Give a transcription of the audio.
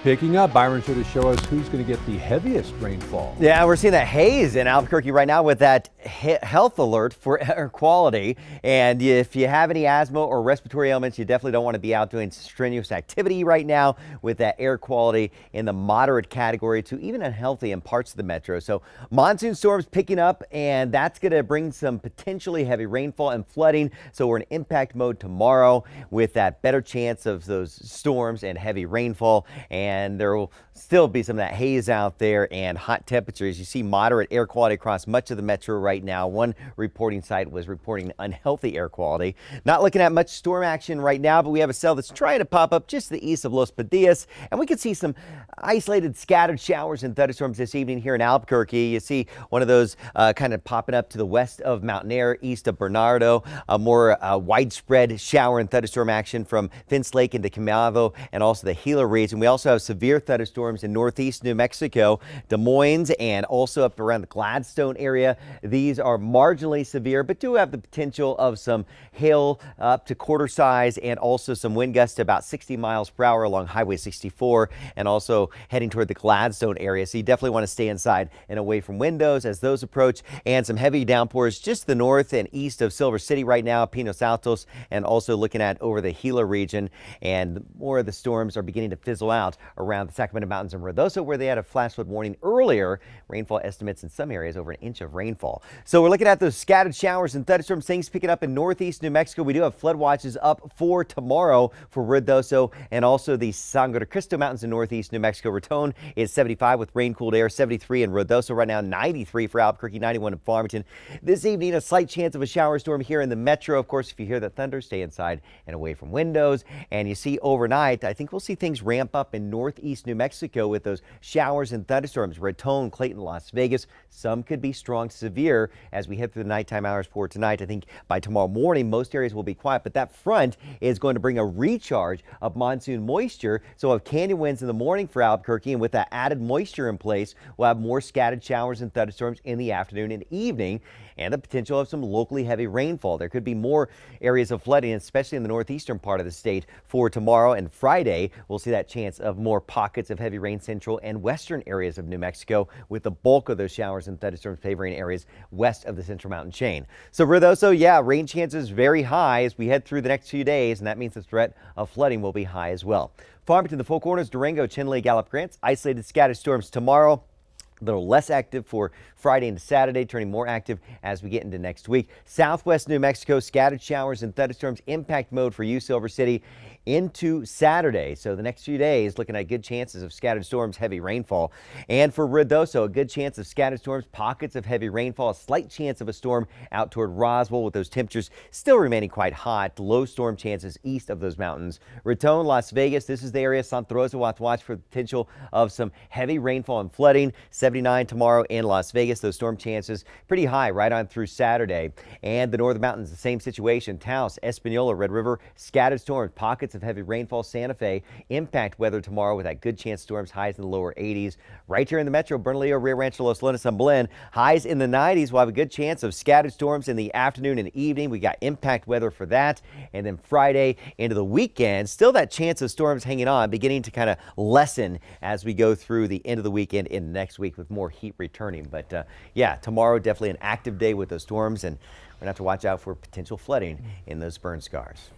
picking up. Byron's here to show us who's going to get the heaviest rainfall. Yeah, we're seeing that haze in Albuquerque right now with that health alert for air quality. And if you have any asthma or respiratory ailments, you definitely don't want to be out doing strenuous activity right now with that air quality in the moderate category to even unhealthy in parts of the metro. So monsoon storms picking up, and that's going to bring some potentially heavy rainfall and flooding. So we're in impact mode tomorrow with that better chance of those storms and heavy rainfall. And there will still be some of that haze out there and hot temperatures. You see moderate air quality across much of the metro right now. One reporting site was reporting unhealthy air quality. Not looking at much storm action right now, but we have a cell that's trying to pop up just to the east of Los Padillas, and we could see some isolated scattered showers and thunderstorms this evening here in Albuquerque. You see one of those kind of popping up to the west of Mountain Air, east of Bernardo. A more widespread shower and thunderstorm action from Finch Lake into Quemado and also the Gila region. We also have severe thunderstorms in northeast New Mexico, Des Moines, and also up around the Gladstone area. These are marginally severe, but do have the potential of some hail up to quarter size and also some wind gusts to about 60 miles per hour along Highway 64 and also heading toward the Gladstone area. So you definitely want to stay inside and away from windows as those approach, and some heavy downpours just the north and east of Silver City right now, Pinos Altos, and also looking at over the Gila region. And more of the storms are beginning to fizzle out around the Sacramento Mountains and Ruidoso, where they had a flash flood warning earlier. Rainfall estimates in some areas over an inch of rainfall. So we're looking at those scattered showers and thunderstorms, things picking up in northeast New Mexico. We do have flood watches up for tomorrow for Ruidoso and also the Sangre de Cristo Mountains in northeast New Mexico. Raton is 75 with rain cooled air, 73 in Ruidoso right now, 93 for Albuquerque, 91 in Farmington. This evening, a slight chance of a shower storm here in the metro. Of course, if you hear that thunder, stay inside and away from windows. And you see overnight, I think we'll see things ramp up in northeast New Mexico with those showers and thunderstorms. Raton, Clayton, Las Vegas. Some could be strong to severe as we head through the nighttime hours for tonight. I think by tomorrow morning, most areas will be quiet, but that front is going to bring a recharge of monsoon moisture. So we'll have canyon winds in the morning for Albuquerque, and with that added moisture in place, we'll have more scattered showers and thunderstorms in the afternoon and evening, and the potential of some locally heavy rainfall. There could be more areas of flooding, especially in the northeastern part of the state for tomorrow and Friday. We'll see that chance of more pockets of heavy rain central and western areas of New Mexico, with the bulk of those showers and thunderstorms favoring areas west of the Central Mountain chain. So Ruidoso, yeah, rain chances very high as we head through the next few days, and that means the threat of flooding will be high as well. Farmington, the Four Corners, Durango, Chinle, Gallup, Grants, isolated scattered storms tomorrow. A little less active for Friday into Saturday, turning more active as we get into next week. Southwest New Mexico, scattered showers and thunderstorms, impact mode for you, Silver City, into Saturday. So the next few days, looking at good chances of scattered storms, heavy rainfall. And for Ruidoso, a good chance of scattered storms, pockets of heavy rainfall, a slight chance of a storm out toward Roswell, with those temperatures still remaining quite hot. Low storm chances east of those mountains. Raton, Las Vegas, this is the area. Santa Rosa, we'll have to watch for the potential of some heavy rainfall and flooding. 79 tomorrow in Las Vegas. Those storm chances pretty high right on through Saturday. And the northern mountains, the same situation. Taos, Espanola, Red River, scattered storms, pockets of heavy rainfall. Santa Fe, impact weather tomorrow with that good chance storms, highs in the lower 80s. Right here in the metro, Bernalillo, Rio Rancho, Los Lunas, and Belen, highs in the 90s. We'll have a good chance of scattered storms in the afternoon and evening. We got impact weather for that. And then Friday into the weekend, still that chance of storms hanging on, beginning to kind of lessen as we go through the end of the weekend and next week with more heat returning. But yeah, tomorrow definitely an active day with those storms, and we're going to have to watch out for potential flooding in those burn scars.